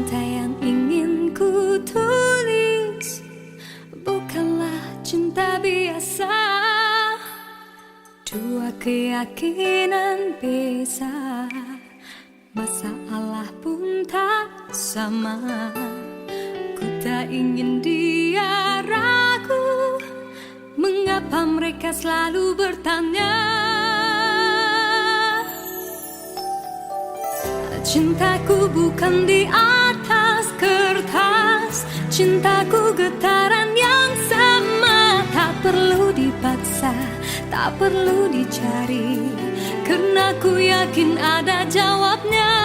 Cinta yang ingin ku tulis bukanlah cinta biasa. Dua keyakinan beza, masalah pun tak sama. Ku tak ingin dia ragu, mengapa mereka selalu bertanya. Cintaku bukan di atas kertas, cintaku getaran yang sama. Tak perlu dipaksa, tak perlu dicari, karena ku yakin ada jawabnya.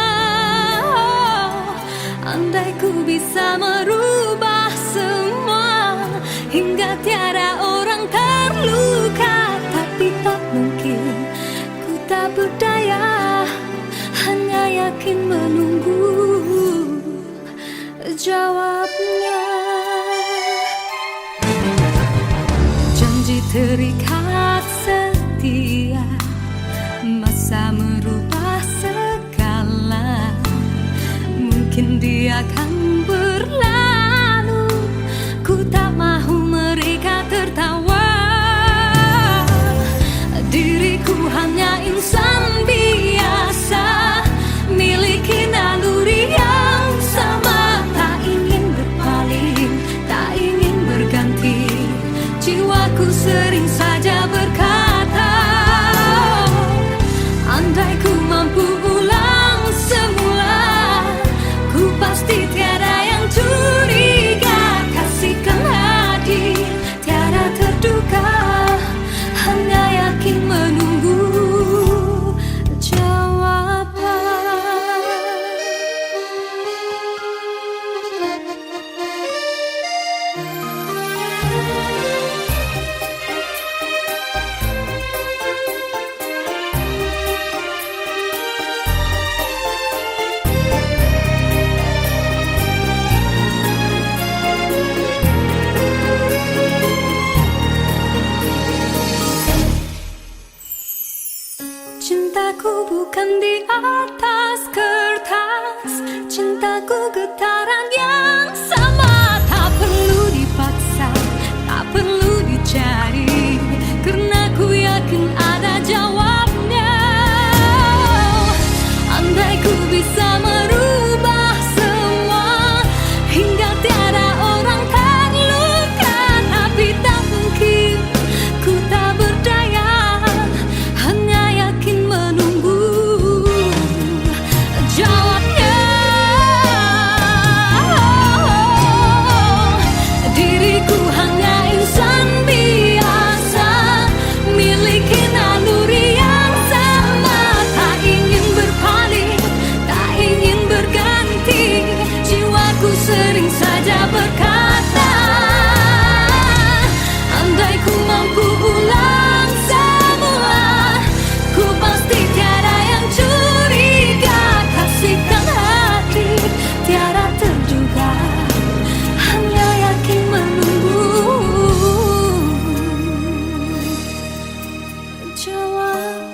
Andai ku bisa merubah semua, hingga tiada orang terluka, tapi tak mungkin, ku tak berdaya, hanya yakin menunggu jawabnya. Janji terikat setia, masa merubah segala. Mungkin dia akan berlalu, ku tak mahu mereka tertawa. Diriku hanya insan biasa, miliki naluri yang sama. Tak ingin berpaling, tak ingin berganti, jiwaku sering saja berkata, andai ku mampu ulang semula, ku pasti tiada yang curiga. Kasihkan hadir, tiada terduga, hanya yakin menunggu jawaban. Cintaku bukan di atas kertas, cintaku getaran yang sama. Tak perlu dipaksa, tak perlu dicari, karena ku yakin ada jawabnya. Andai ku bisa merubah semua, hingga tiada orang terluka, tapi tak mungkin, ku tak berdaya, hanya yakin menunggu jawabnya. Diriku hanya insan biasa, miliki naluri yang sama. Tak ingin berpaling, tak ingin berganti, jiwaku sering saja berkata, andai ku mampu ulang semua, ku pasti tiada yang curiga. Kasihkan hati, tiada terduga, hanya yakin menunggu jawaban.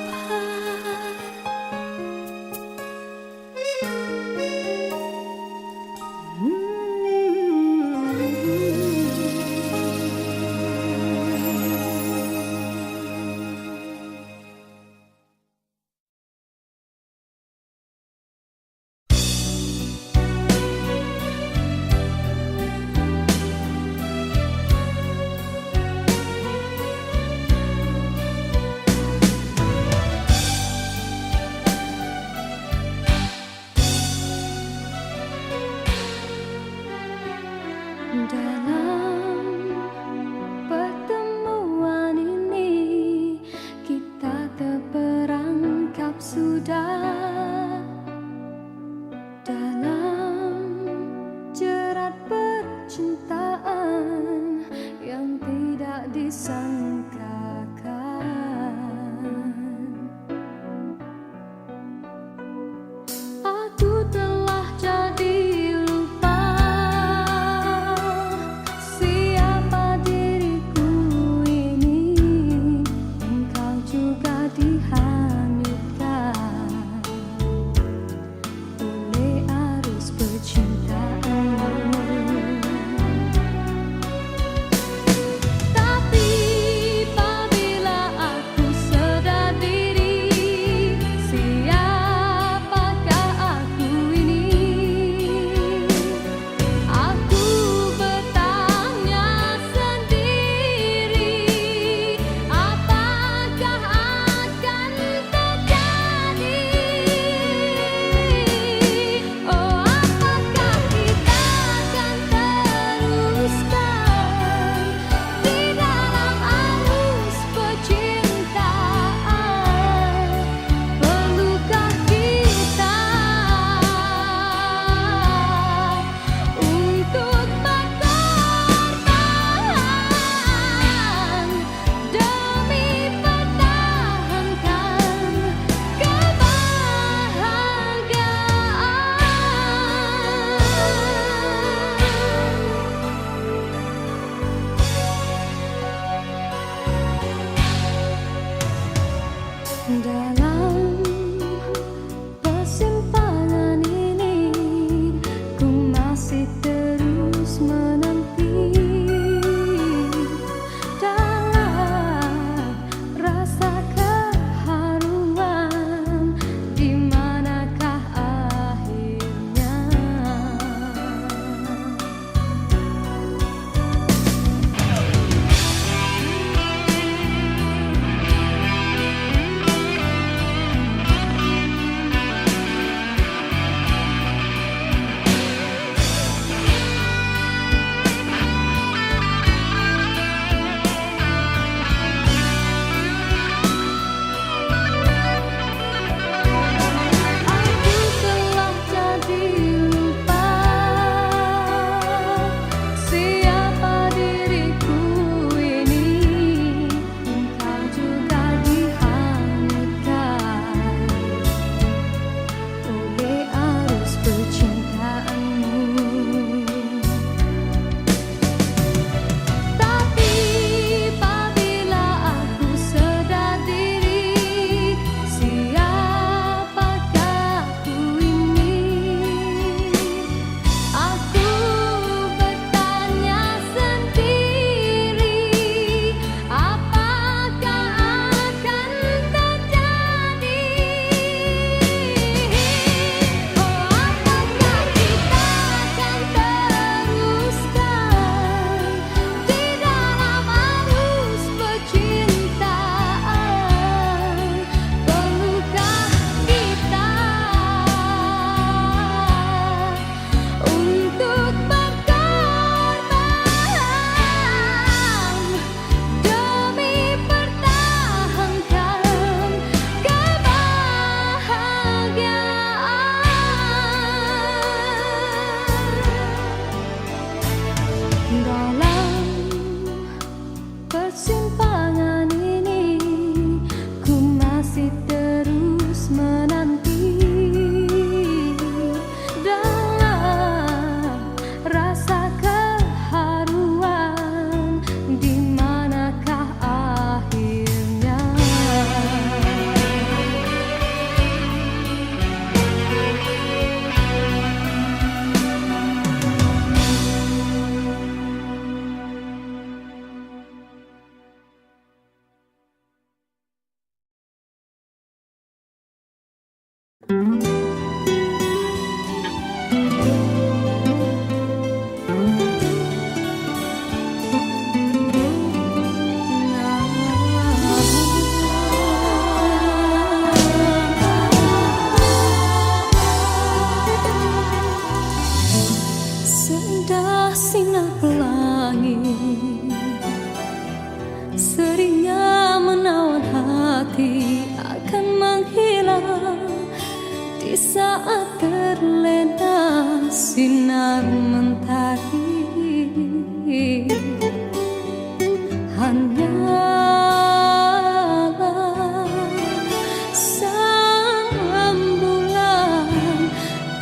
Dalam pertemuan ini kita terperangkap sudah dalam jerat percintaan yang tidak disangkakan. Aku telah jadi dihanyutkan oleh arus percintaan. Dalam persimpangan ini ku masih terus menanti dalam rasa keharuan, di manakah akhirnya. Seindah sinar pelangi seringnya menawan hati akan menghilang di saat terlena sinar mentari. Hanyalah sang rembulan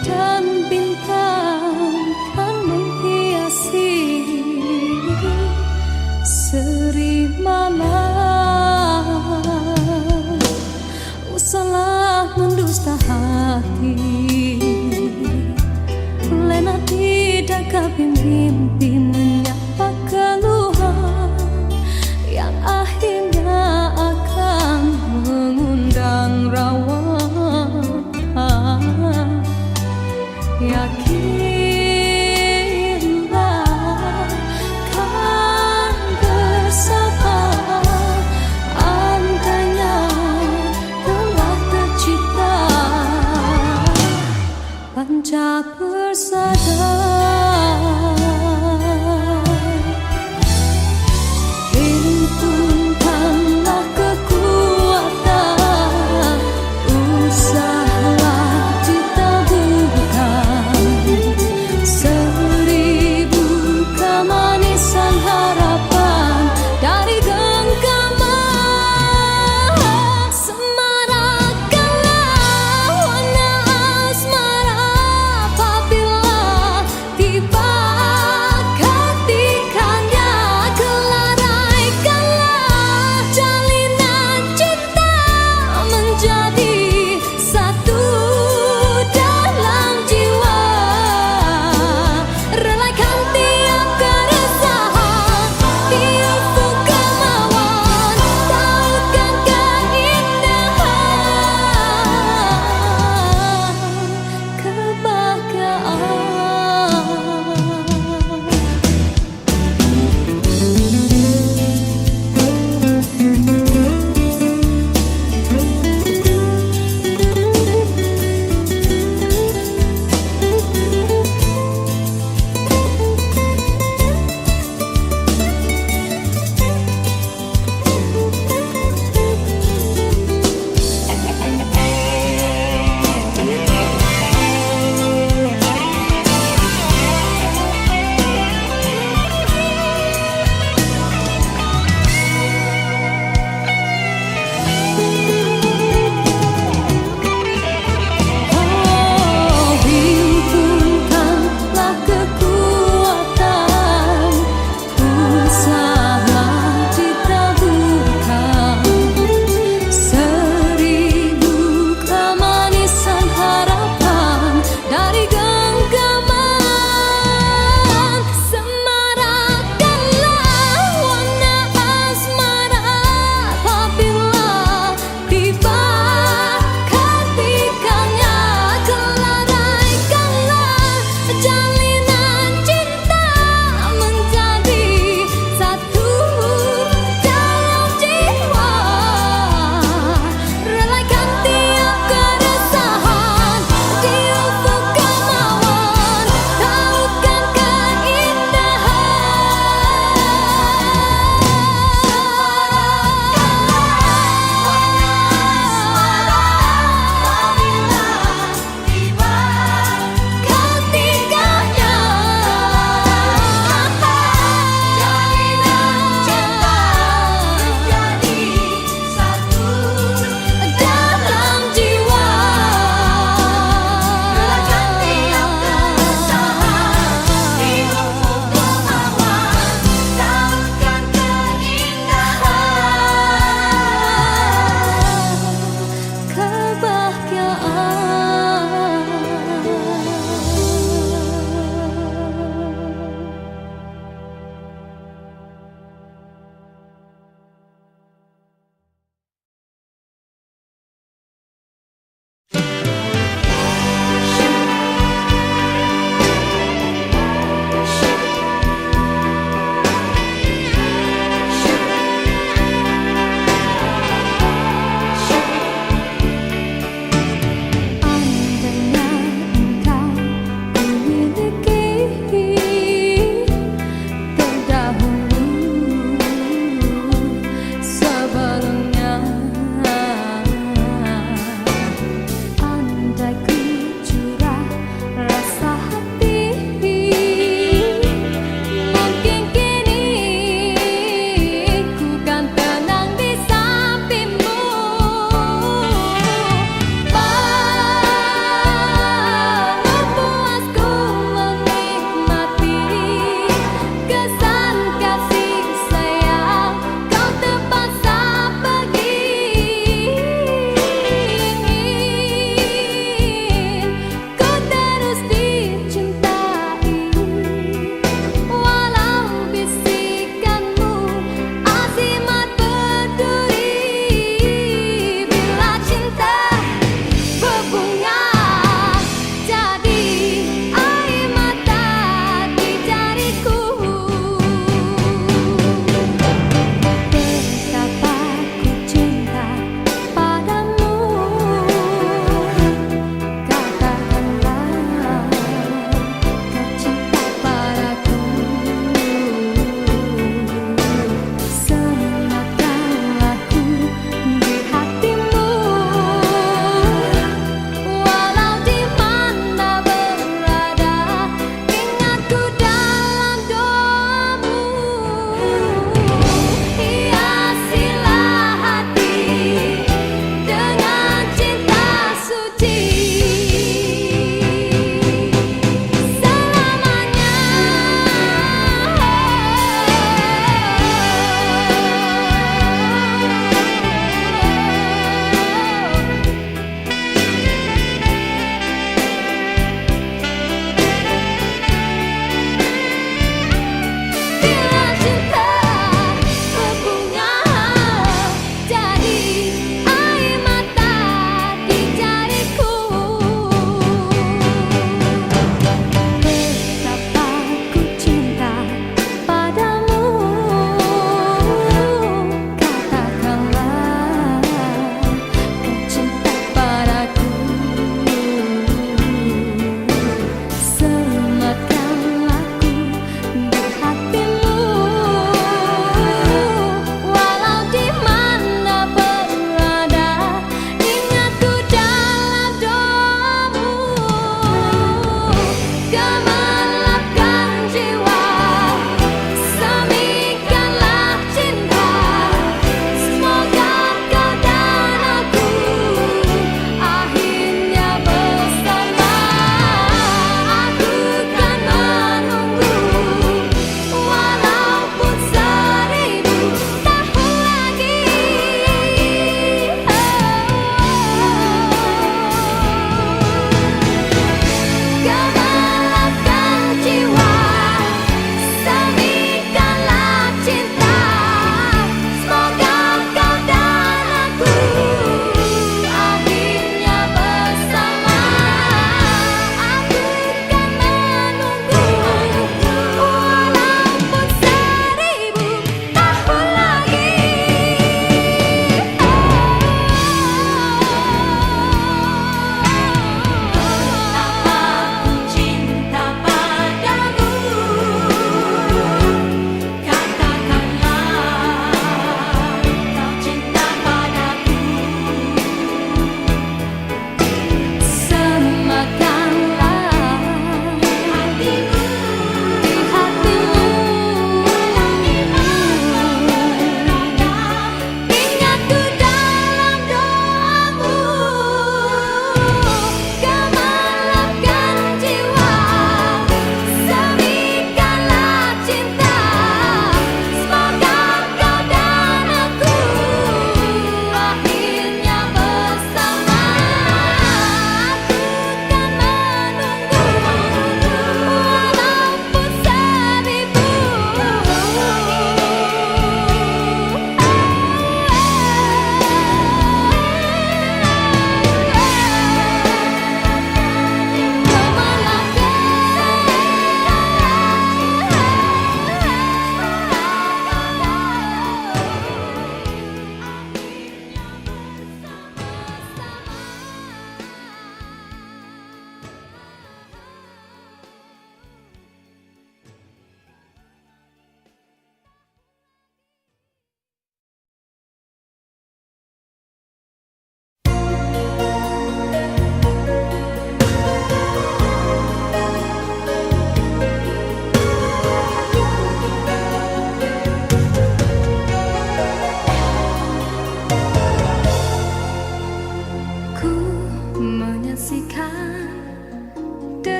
dan bintang kan menghiasi seri malam. Usahlah mendusta hati, lena tidak kapi mimpi menyapa keluhan yang akhirnya akan mengundang rawa. Yakinlah kan bersama, andainya telah tercipta panca persada.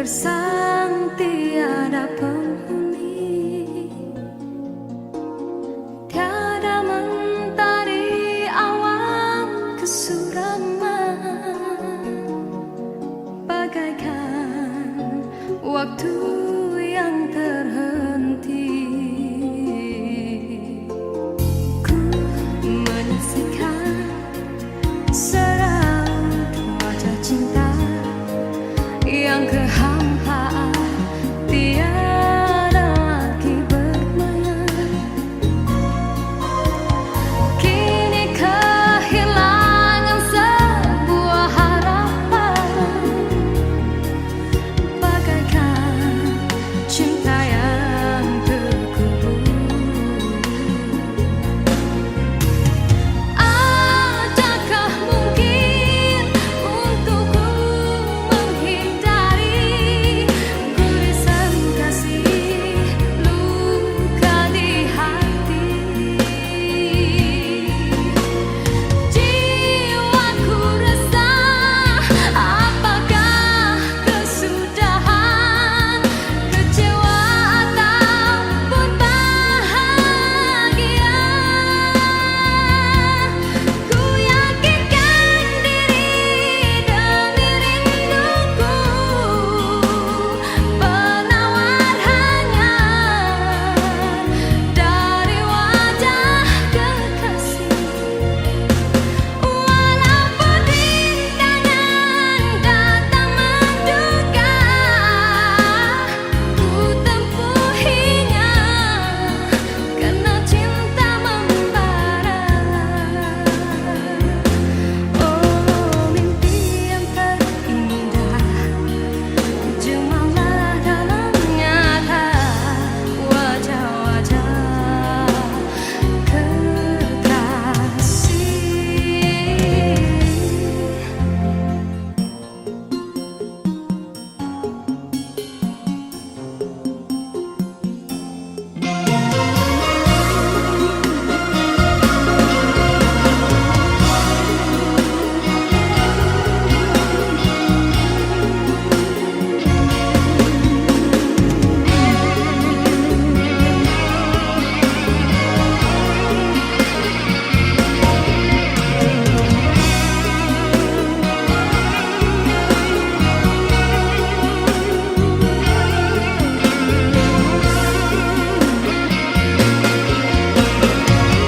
gersang tiada penghuni, tiada mentari awan kesuraman, bagaikan waktu yang terhenti. Ku menyaksikan seraut wajah cinta yang kehampaan, tiada lagi bermain. Kini kehilangan sebuah harapan, bagaikan cinta yang terkubur. Adakah mungkin untukku menghindari gurisan kasih luka di hati? Jiwaku resah, apakah kesudahan, kecewa ataupun bahagia? Ku yakinkan diri demi rinduku, penawar hanya dari wajah kekasih. Walaupun rintangan datang menduga, ku tempuhinya karena cinta membara. Oh, mimpi yang terindah, jemalah dalam nyata wajah-wajah kekasih.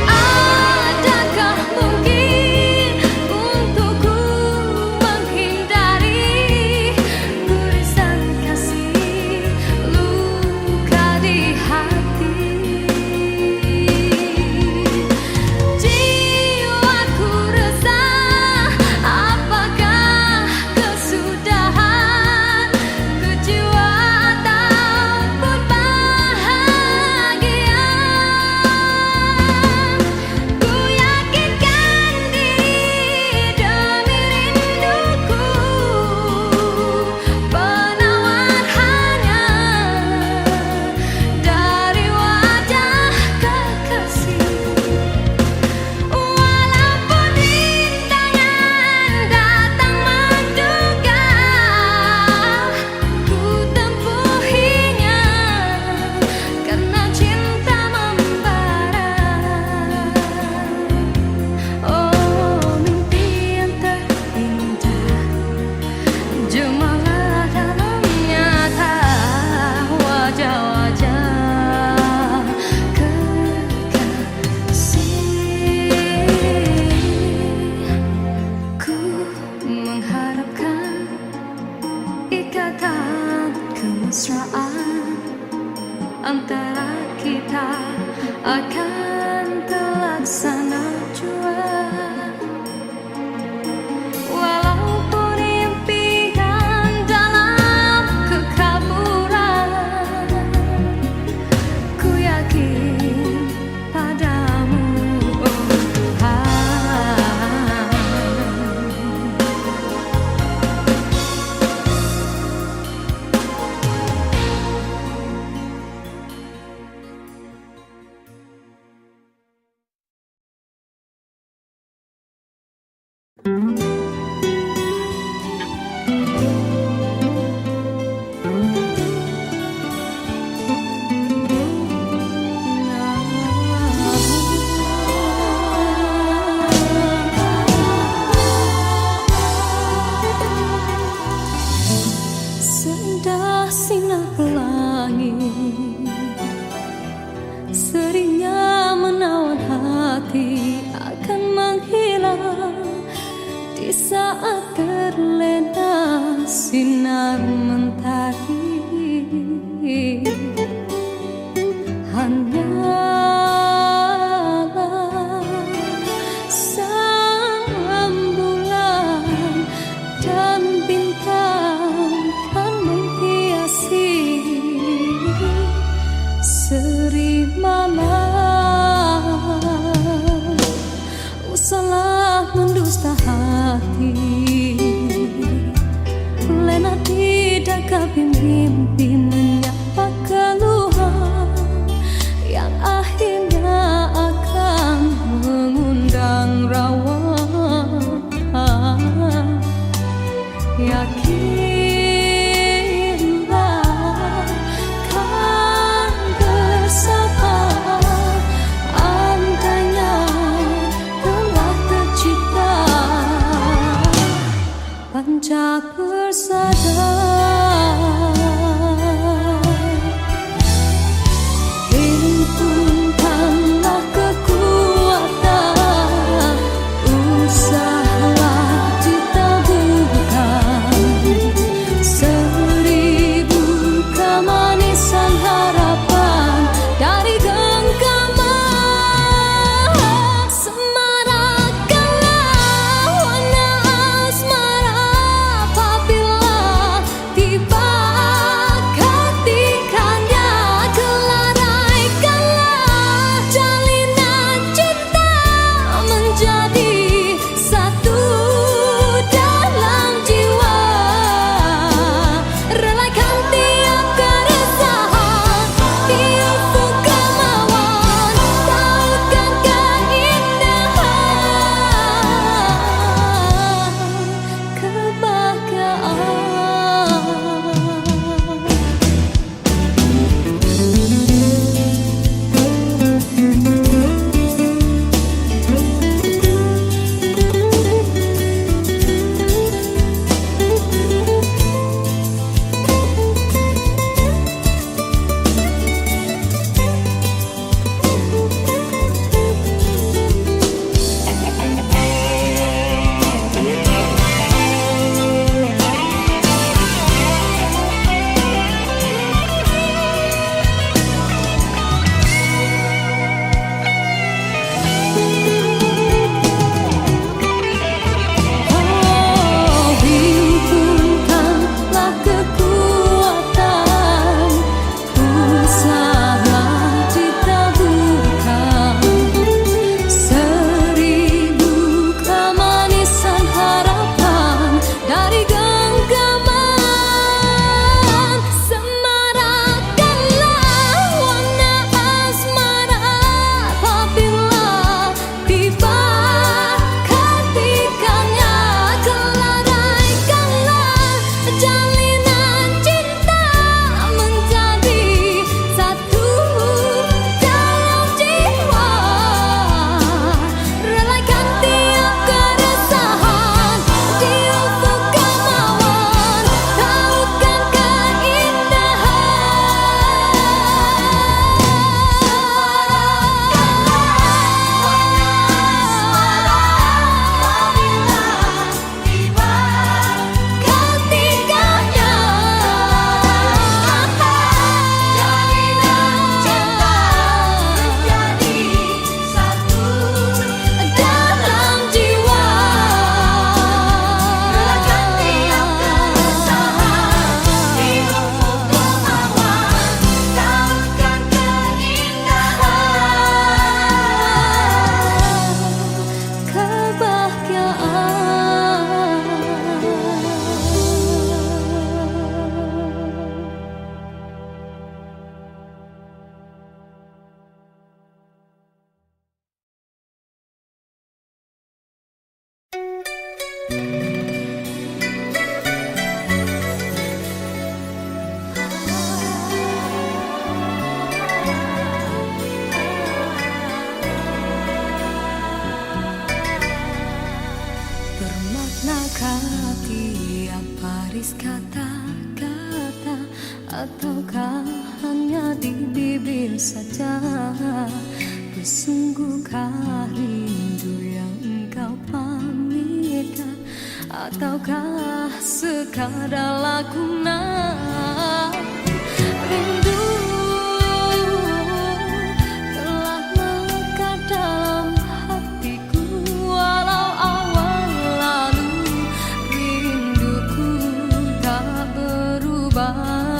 Adakah mungkin untukku menghindari gurisan kasih luka di hati? Jiwaku resah, apakah kesudahan, kecewa ataupun bahagia? Ku yakinkan diri demi rinduku, penawar hanya dari wajah kekasih. Walaupun rintangan datang menduga, ku tempuhinya karena cinta membara. Oh, mimpi yang terindah, jemalah dalam nyata wajah-wajah kekasih. Ku mengharapkan ikatan kemesraan antara kita akan terlaksana jua. Walaupun impian dalam kekaburan, ku yakin padamu, oh Tuhan. saat terlena sinar mentari, hanyalah sang bulan dan bintang kan menghiasi seri malam. Usahlah mendusta hati, lena tidak mimpi menyapa keluhan yang akhirnya akan mengundang rawa. Yakinlah kan bersama, andainya telah tercipta panca persada. Himpunkanlah kekuatan, usahalah ditaburkan seribu kemanisan harapan dari genggaman. Semarakkanlah warna asmara apabila tiba ketikannya, kelaraikanlah jalinan cinta menjadi satu dalam jiwa. Relakan tiap keresahan, tiap kemauan, tautkan keindahan himpunkanlah kekuatan, usahalah ditaburkan seribu kemanisan harapan dari genggaman. Semarakkanlah warna asmara apabila tiba ketikannya, kelaraikanlah jalinan cinta menjadi satu dalam jiwa. Relakan tiap keresahan, tiap kemauan, tautkan bermaknakah tiap baris kata-kata, ataukah hanya di bibir saja? Bersungguhkah rindu yang engkau pamitkan ataukah sekadar lakonan rindu telah melekat dalam hatiku walau awal lalu rinduku tak berubah.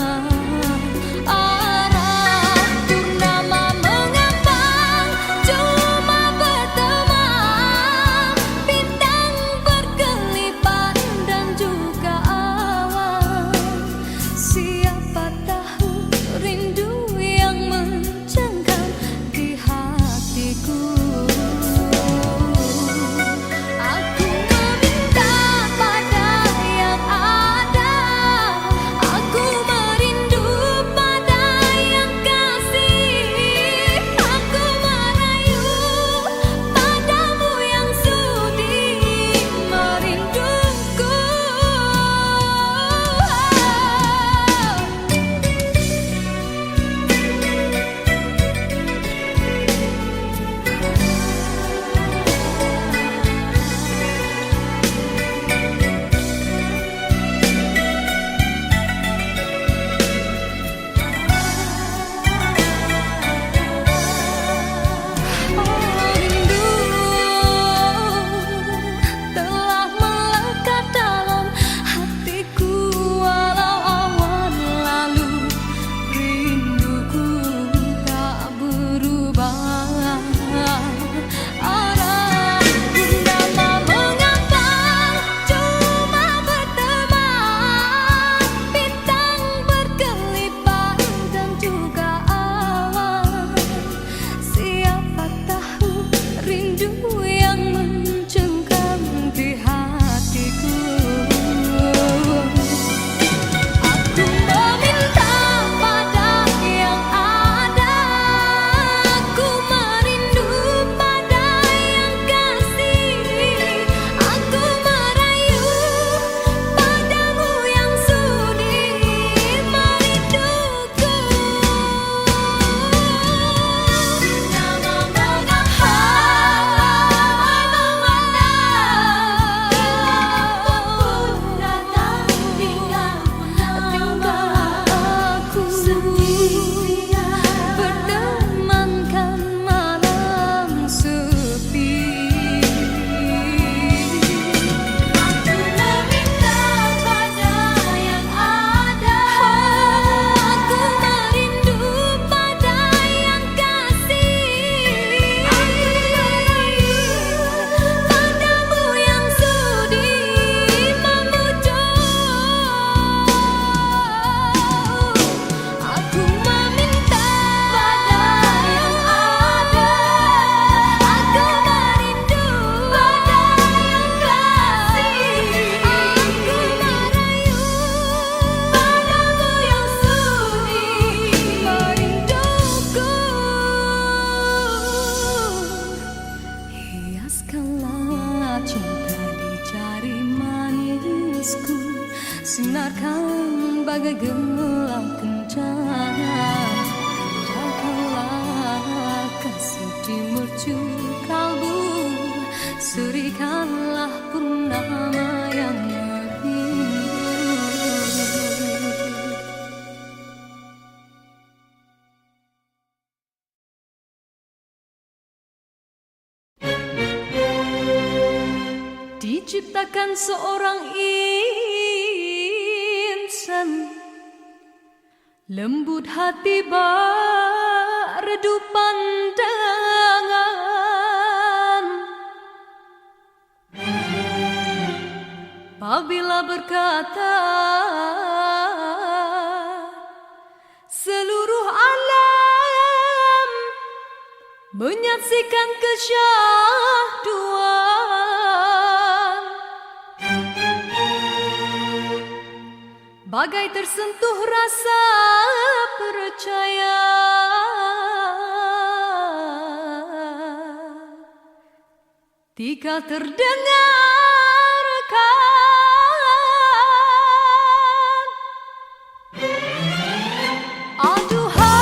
Sinarkan bagai gelang kencana, jagalah kasih di mercu kalbu, serikanlah purnama yang merindu. Diciptakan seorang insan lembut hati redup pandangan, apabila berkata seluruh alam menyaksikan kesyahduan, bagai tersentuh rasa percaya, tika terdengarkan aduhai.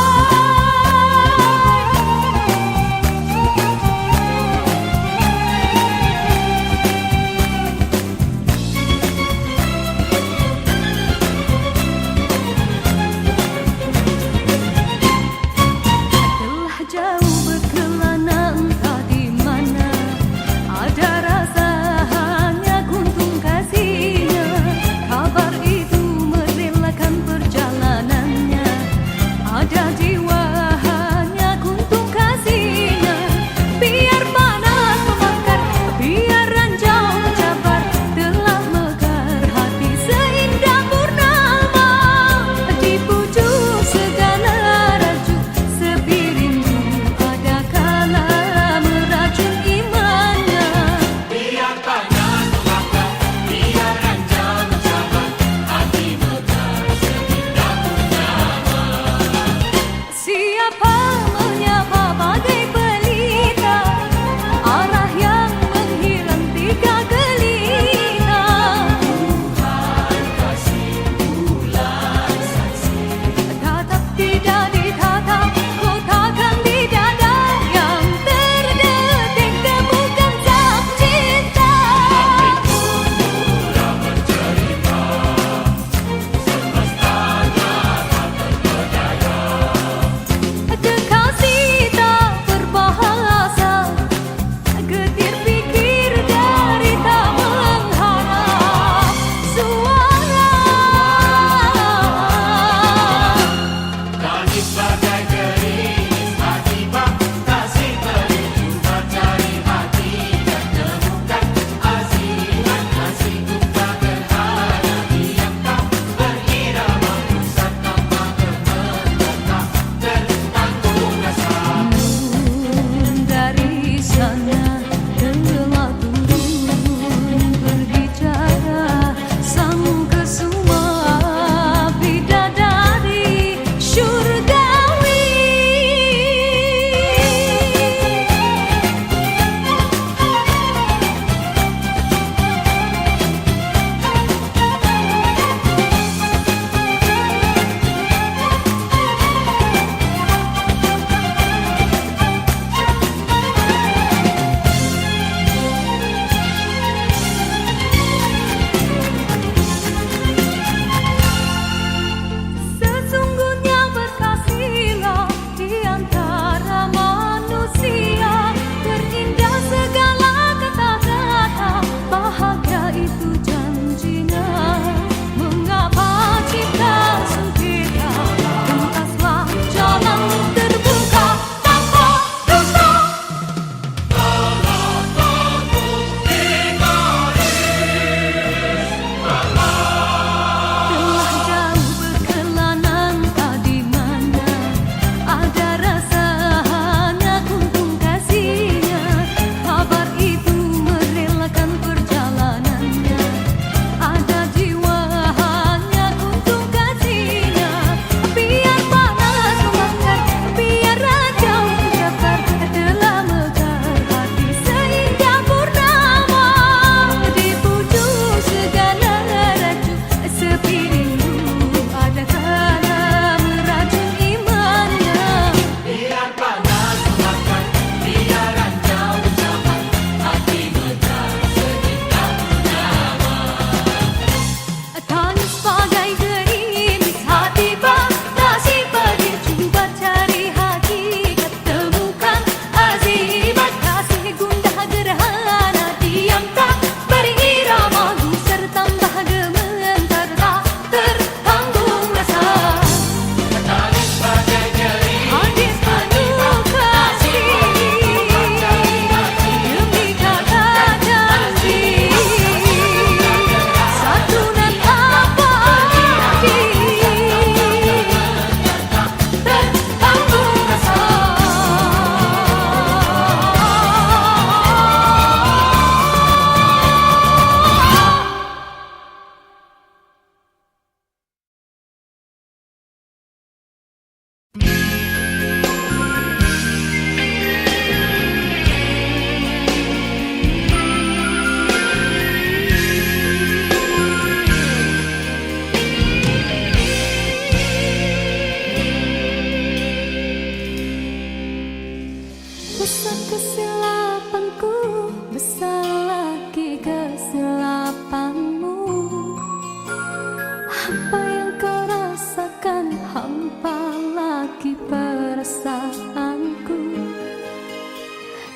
Apa yang kau rasakan, hampa lagi perasaanku.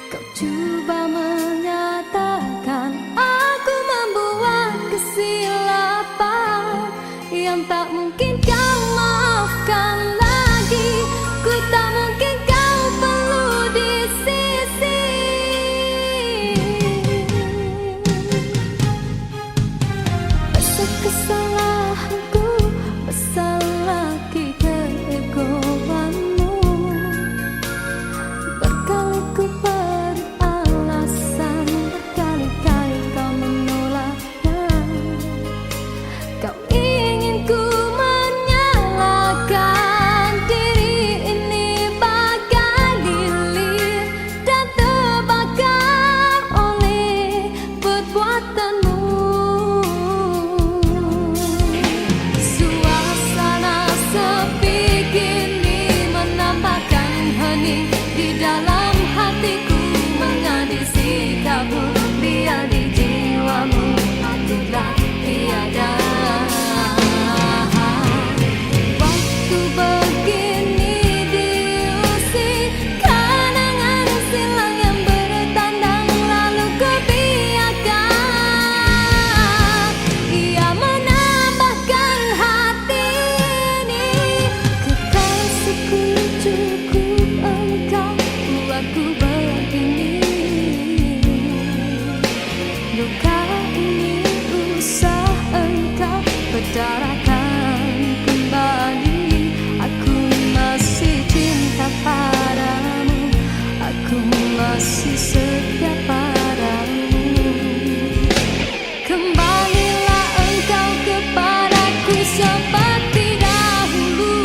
Kau coba menyatakan aku membuat kesilapan yang tak mungkin kau maafkan lagi. Ku tak mungkin kau perlu di sisi. Besar kesalahanku, besar lagi keegoanmu. Berkali ku beri alasan, berkali-kali kau menolaknya. Kau ingin ku menyalahkan diri ini bagai lilin dan terbakar oleh perbuatanmu. Suasana sepi kini menambahkan hening di dalam hatiku, mengadil sikapmu, biar di jiwamu akulah tiada. Waktu begini diusik, kenangan silam yang bertandang lalu kebiarkan. Ia menambahkan hati ini, kekasihku cukup engkau buatku begini. Luka ini usah engkau bedarakan kembali. Aku masih cinta padamu, aku masih setia padamu. Kembalilah engkau kepadaku seperti dahulu.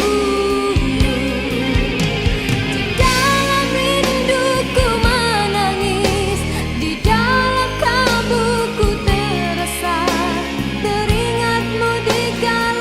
Di dalam rinduku menangis, di dalam kalbuku terasa teringatmu di kala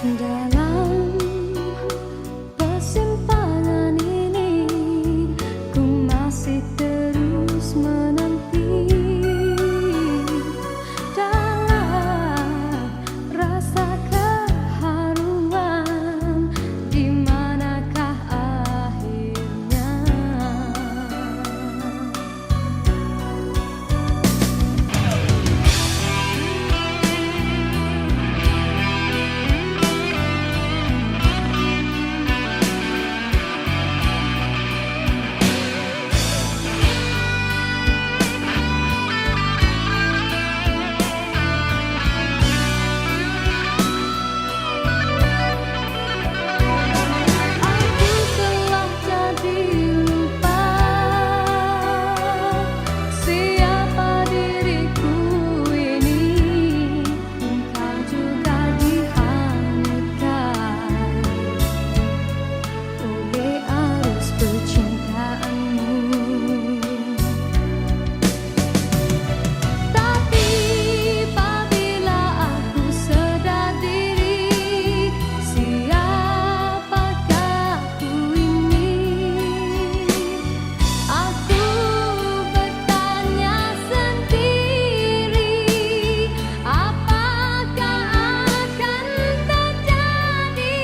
Dalam persimpangan ini ku masih terus menanti. Dalam rasa keharuan, di manakah akhirnya? Aku telah jadi lupa siapa diriku ini. Engkau juga dihanyutkan oleh arus percintaanmu. Tapi apabila aku sadar diri, siapakah aku ini? Aku bertanya sendiri, apakah akan terjadi?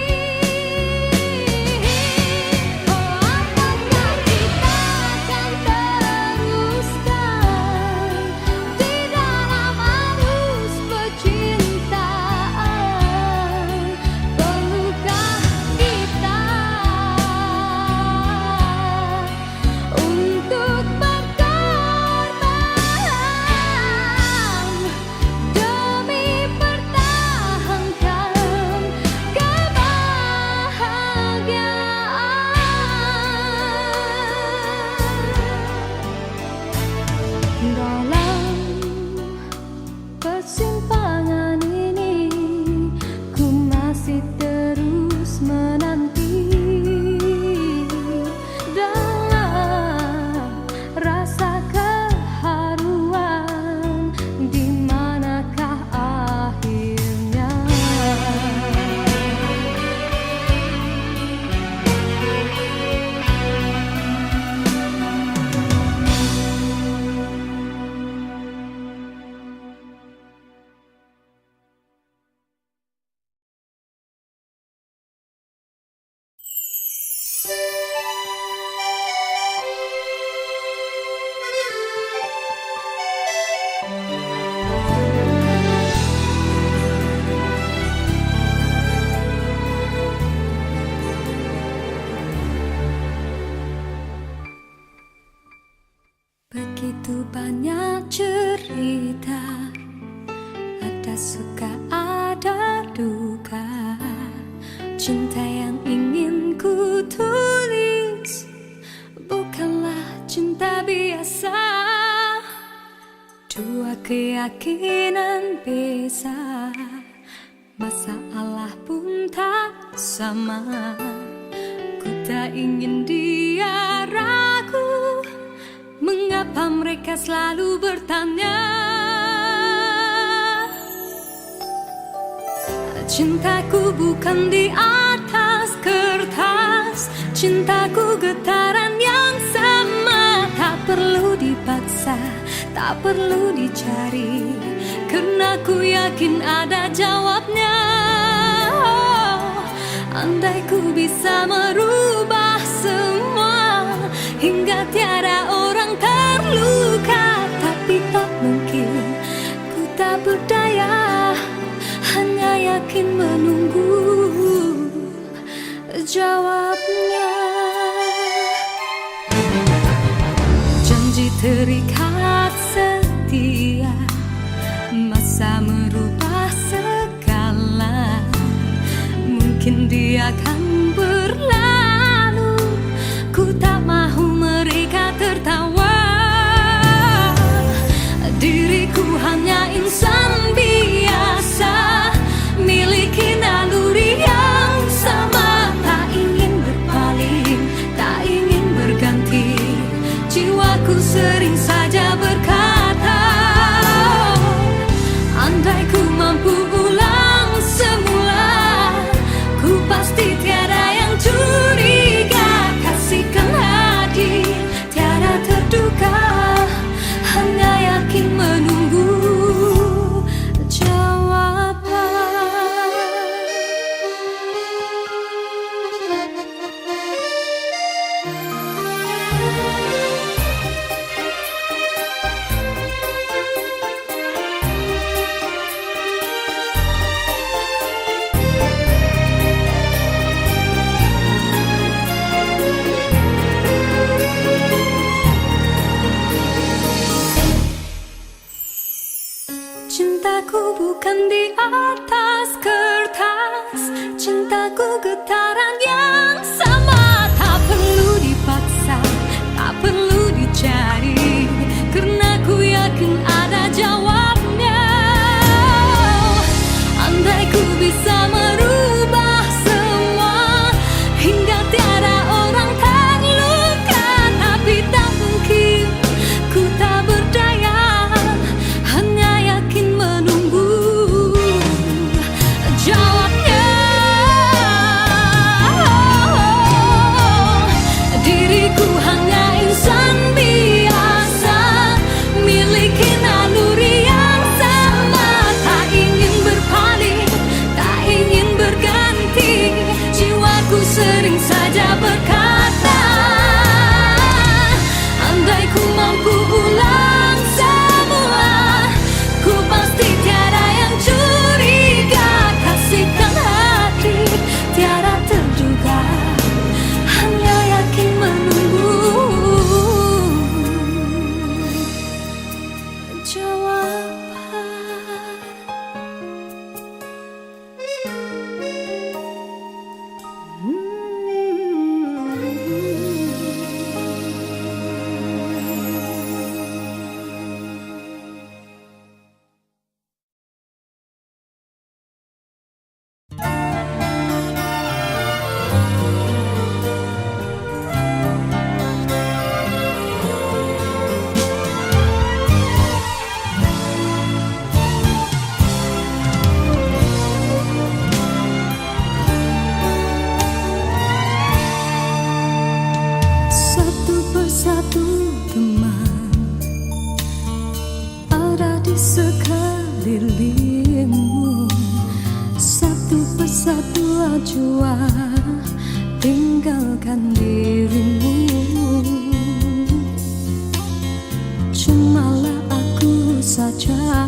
Oh, apakah kita akan teruskan di dalam arus percintaan? Perlukah kita untuk berkorban demi pertahankan kebahagiaan? Dalam persimpangan ini ku masih terus menanti. Dalam rasa keharuan, di manakah akhirnya? Begitu banyak cerita, ada suka ada duka. Cinta yang ingin ku tulis bukanlah cinta biasa. Dua keyakinan beza, masalah pun tak sama. Ku tak ingin dia ragu, mengapa mereka selalu bertanya? Cintaku bukan di atas kertas, cintaku getaran yang sama. Tak perlu dipaksa, tak perlu dicari, karena ku yakin ada jawabnya. Oh, andai ku bisa merubah semua hingga tiada orang terluka, tapi tak mungkin, ku tak berdaya, hanya yakin menunggu jawabnya. Janji terikat setia, masa merubah segala. Mungkin dia akan berlalu, ku tak mahu mereka tertawa. Diriku hanya insan biasa, miliki naluri yang sama. Tak ingin berpaling, tak ingin berganti, jiwaku sering saja berkata, andai ku mampu ulang semula, getaran yang sama. Tak perlu dipaksa, tak perlu dicari, karena ku yakin ada jawabnya. Andai ku bisa merubah semua hingga tiada orang terluka, tapi tak mungkin, ku tak berdaya, hanya yakin menunggu jawabnya. Diriku hanya insan biasa, miliki naluri yang sama, tak ingin berpaling, tak ingin berganti. Jiwaku sering saja berkata, andai ku mampu ulang semua, ku pasti tiada yang curiga. Kasihkan hati tiada terduga, hanya yakin menunggu jawaban. Satu persatu teman ada di sekelilingmu, satu persatu jua tinggalkan dirimu. Cumalah aku saja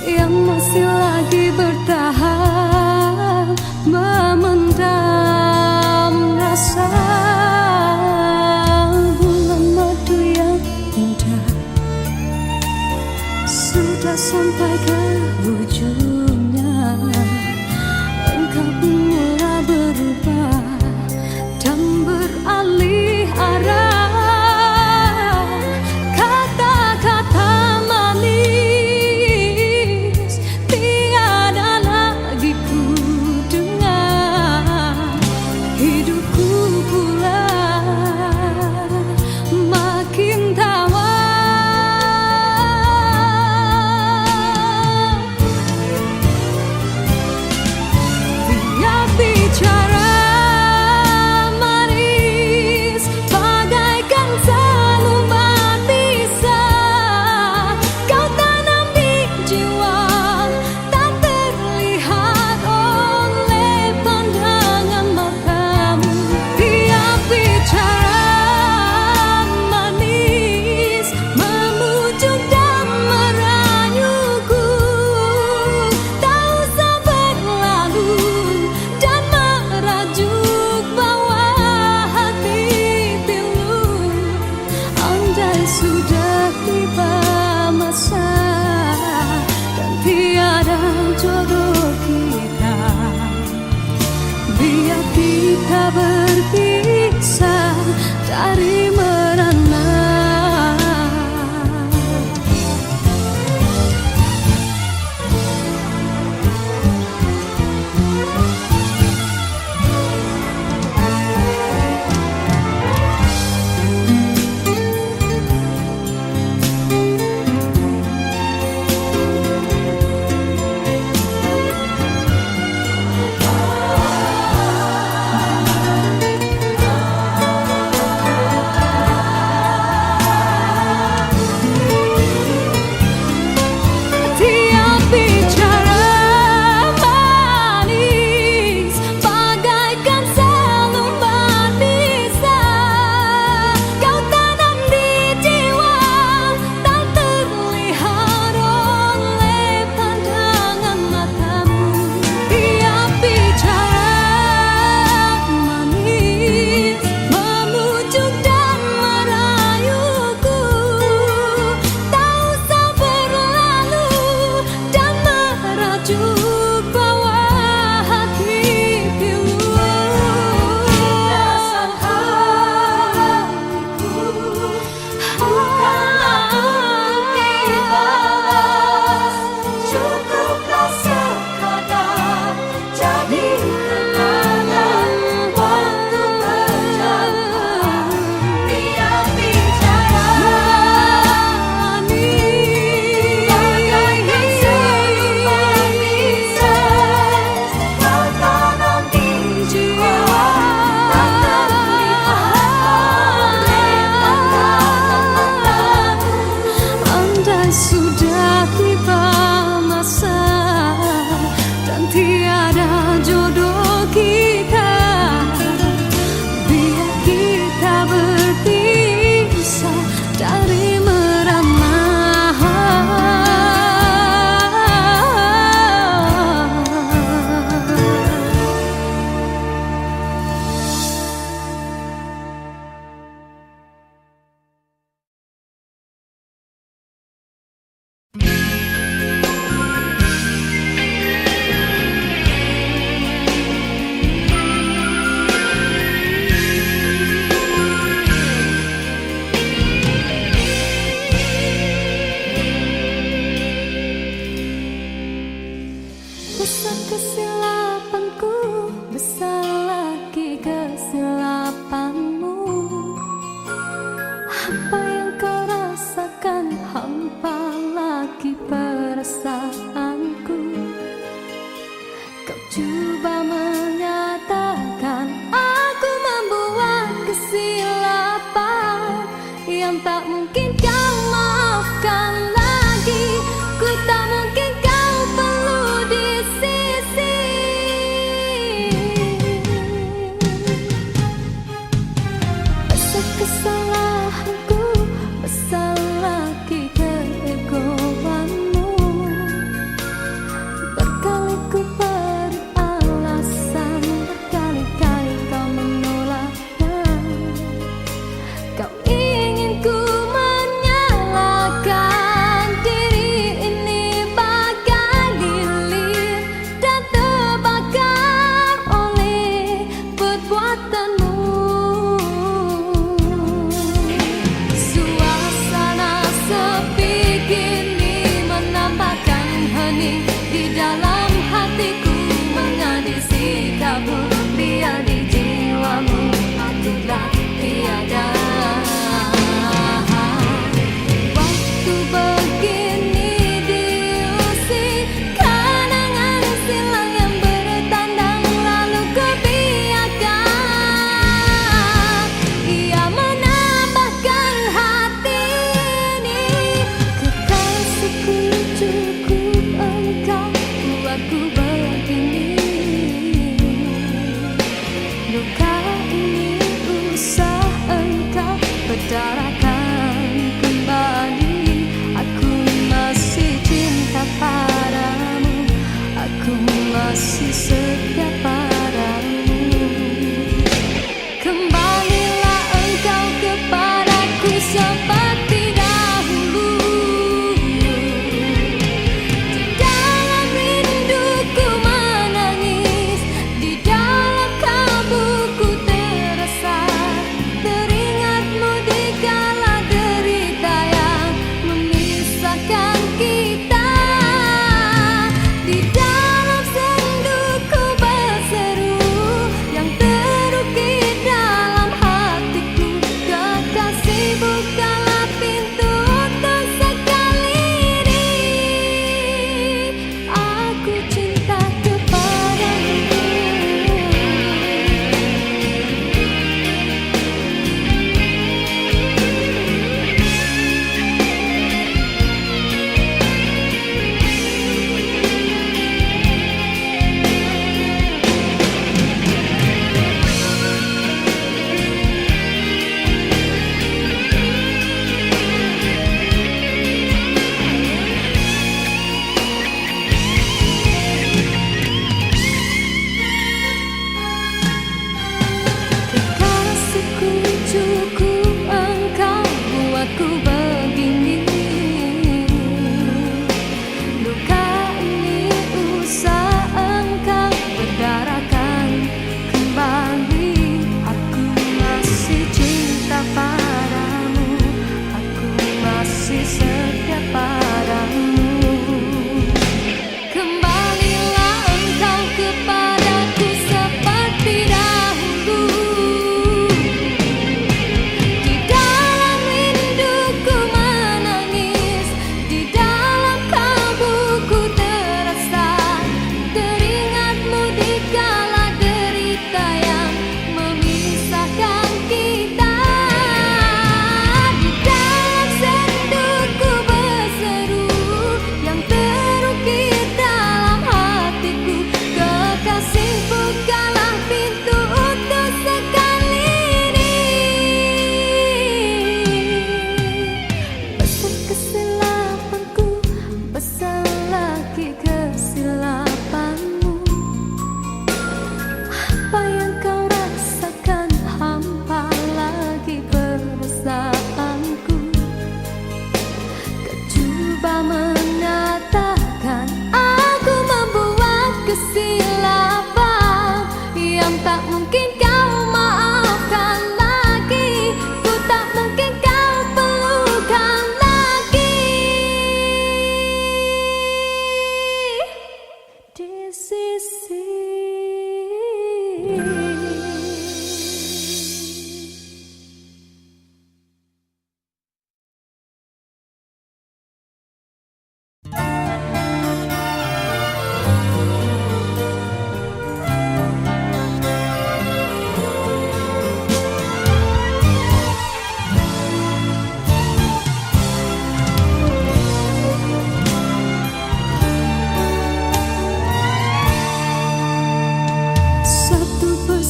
yang masih lagi bertahan, memendam rasa. Bulan madu yang indah sudah sampai ke ujungnya, engkau pun mulai berubah dan beralih arah. Kata-kata manis tiada Besar kesilapanku, besar lagi kesilapanmu. Apa yang kau rasakan, hampa lagi perasaanku. Kau coba menyatakan aku membuat kesilapan yang tak mungkin kau maafkan lagi. Ku tak mungkin kau perlu di sisi. Besar kesalahanku, besar lagi keegoanmu. Berkali ku beri alasan, berkali-kali kau menolaknya. Kau ingin ku menyalahkan diri ini bagai lilin dan terbakar oleh perbuatanmu. Suasana sepi kini menambahkan hening di dalam hatiku, mengadi sikapmu biar di jiwamu akulah tiada. Waktu begini diusik kenangan silam yang bertandang, lalu ku biarkan ia menambahkan hati ini. Kekasihku cukup engkau buatku begini. Luka ini usah engkau bedarakan kembali. Aku masih cinta padamu, aku masih setia padamu. Kembalilah engkau kepadaku seperti dahulu. Di dalam rinduku menangis, di dalam kalbuku terasa teringatmu di kala derita yang memisahkan kita. Di dalam senduku bersemi di sisi.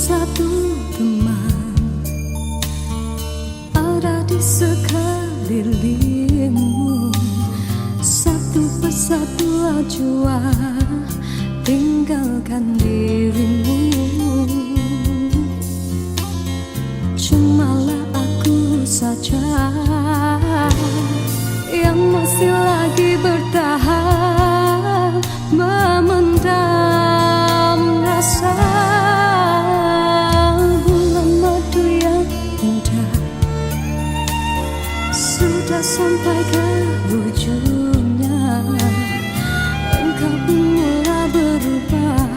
Satu teman ada di sekelilingmu, satu persatu jua tinggalkan dirimu. Cumalah aku saja yang masih lagi bertahan memendam rasa. Sudah sampai ke ujungnya, engkau pun mulai berubah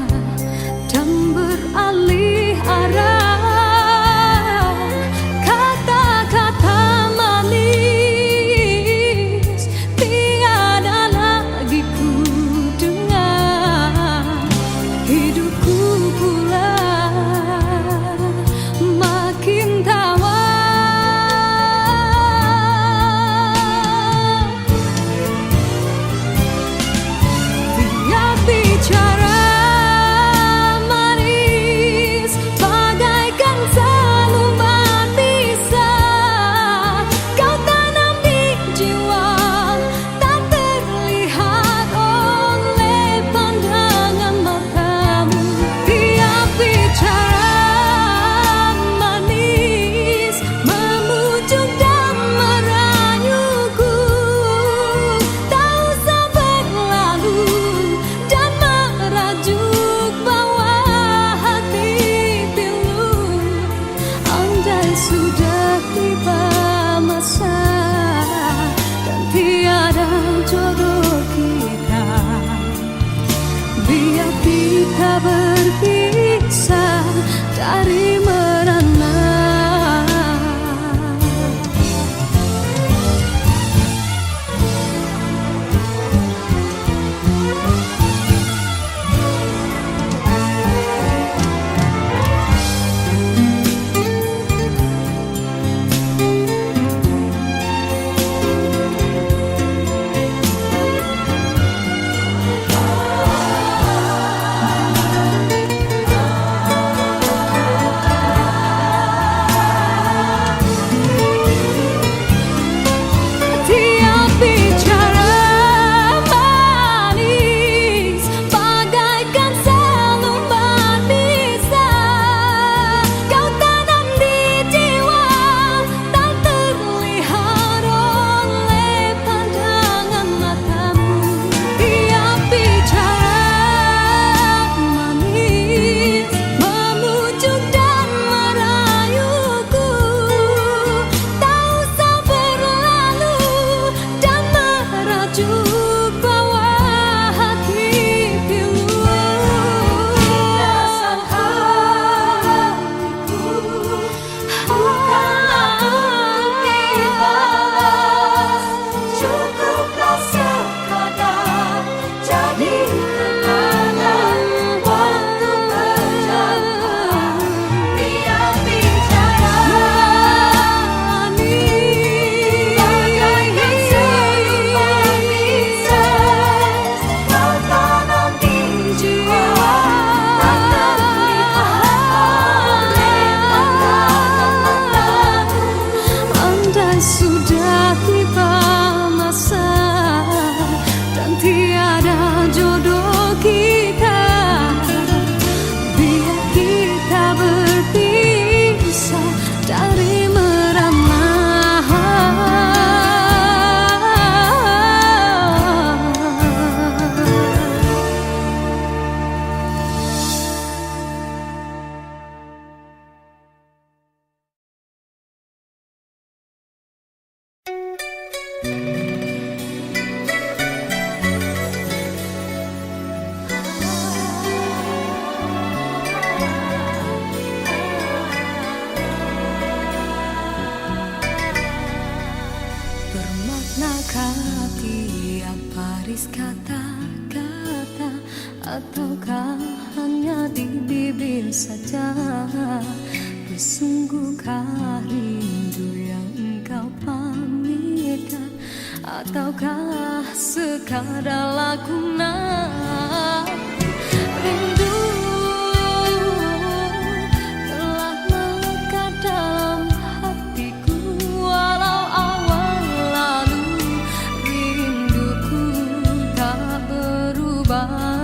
dan beralih arah. Kata-kata manis tiada lagi ku dengar. Hidupku pula makin tawa. Sudah tiba masa dan tiada jodoh kita, biar kita berpisah dari merana. manis kata-kata, ataukah hanya di bibir saja? Bersungguhkah rindu yang engkau pamitkan, ataukah sekadar lakonan? Rindu telah melekat dalam hatiku, walau awal lalu rinduku tak berubah.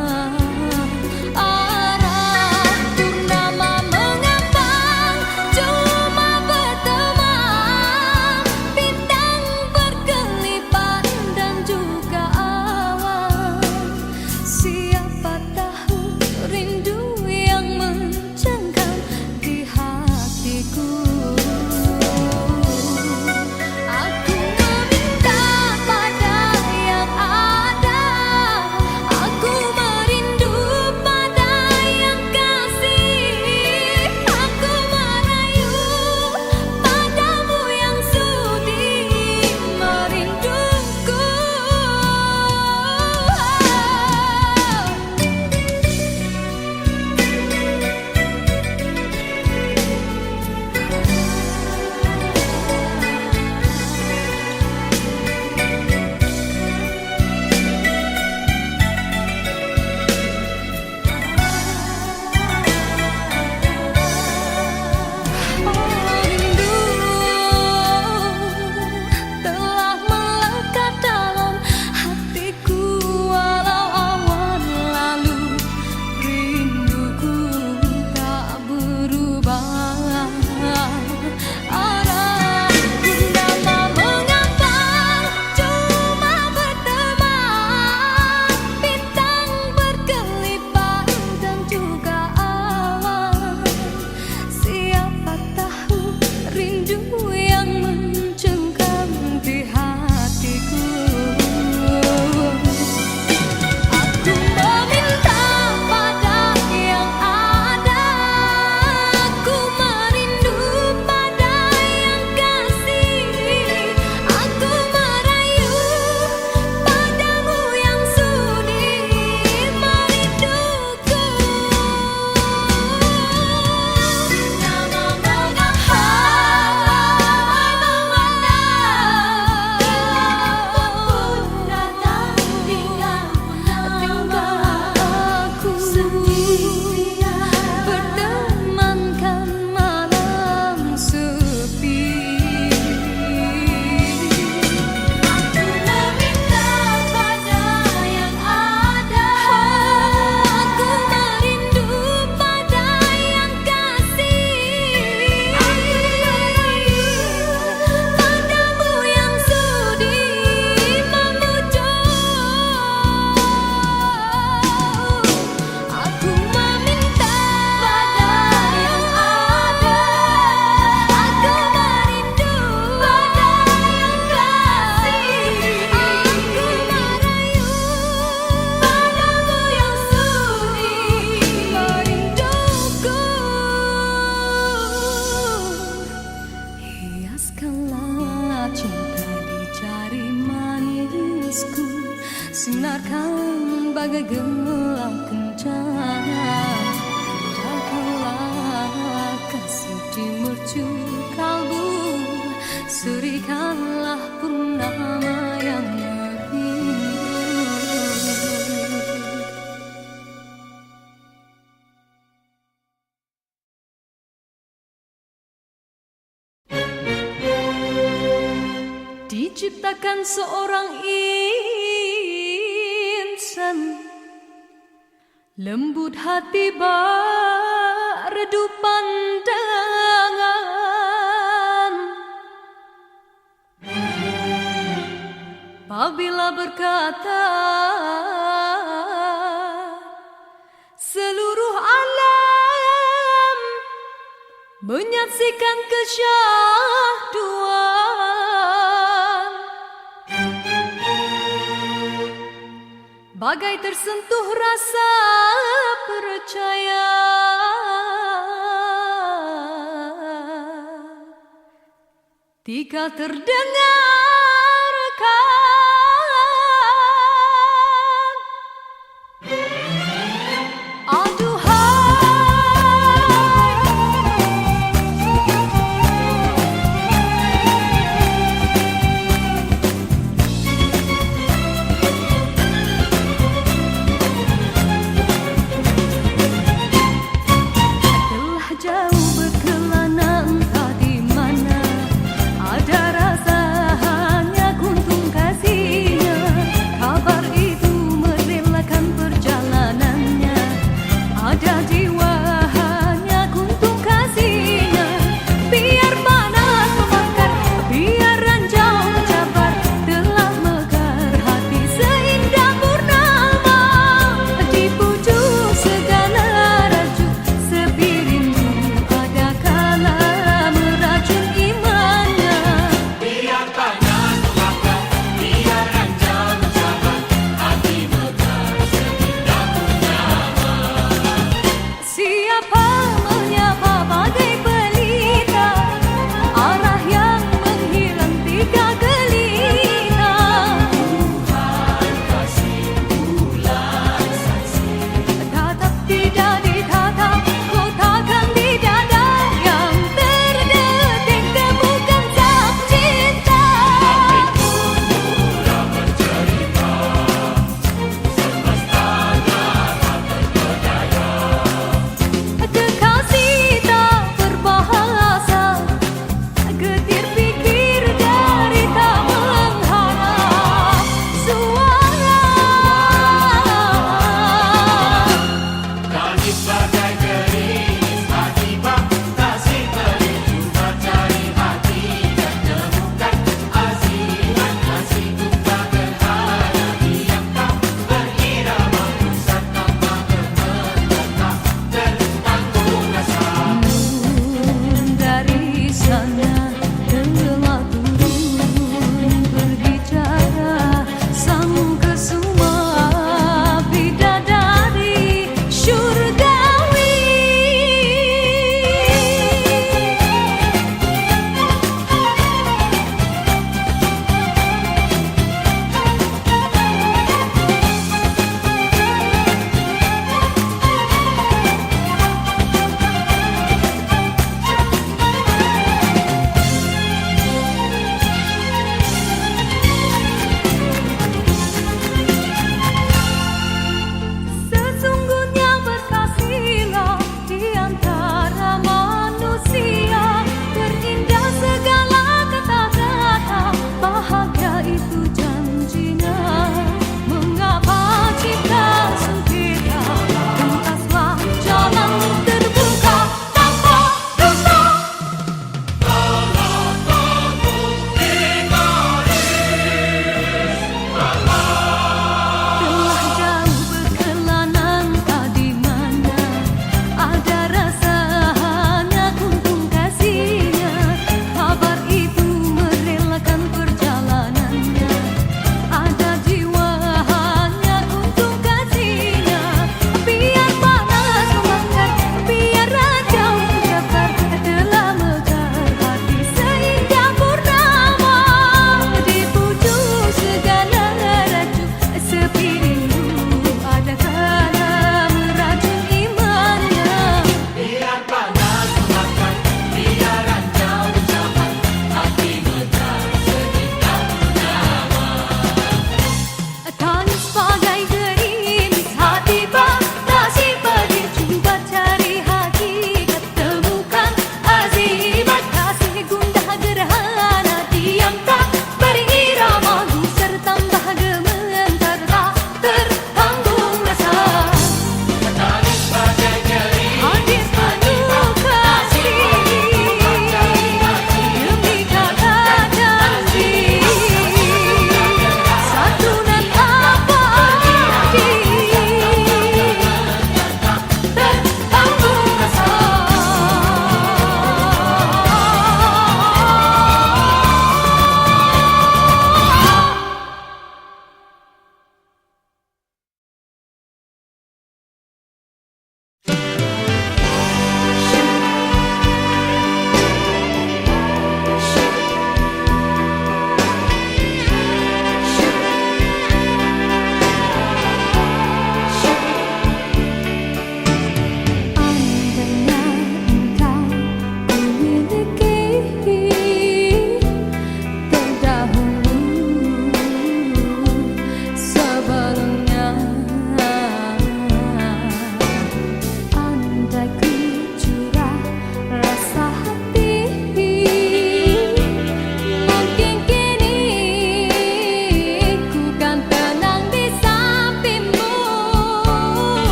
Sinarkan bagai gelang kencana, jagalah kasih di mercu kalbu, serikanlah purnama yang merindu. Diciptakan seorang insan, lembut hati bak redup pandangan. Apabila berkata seluruh alam menyaksikan kesyahduan, bagai tersentuh rasa percaya, tika terdengar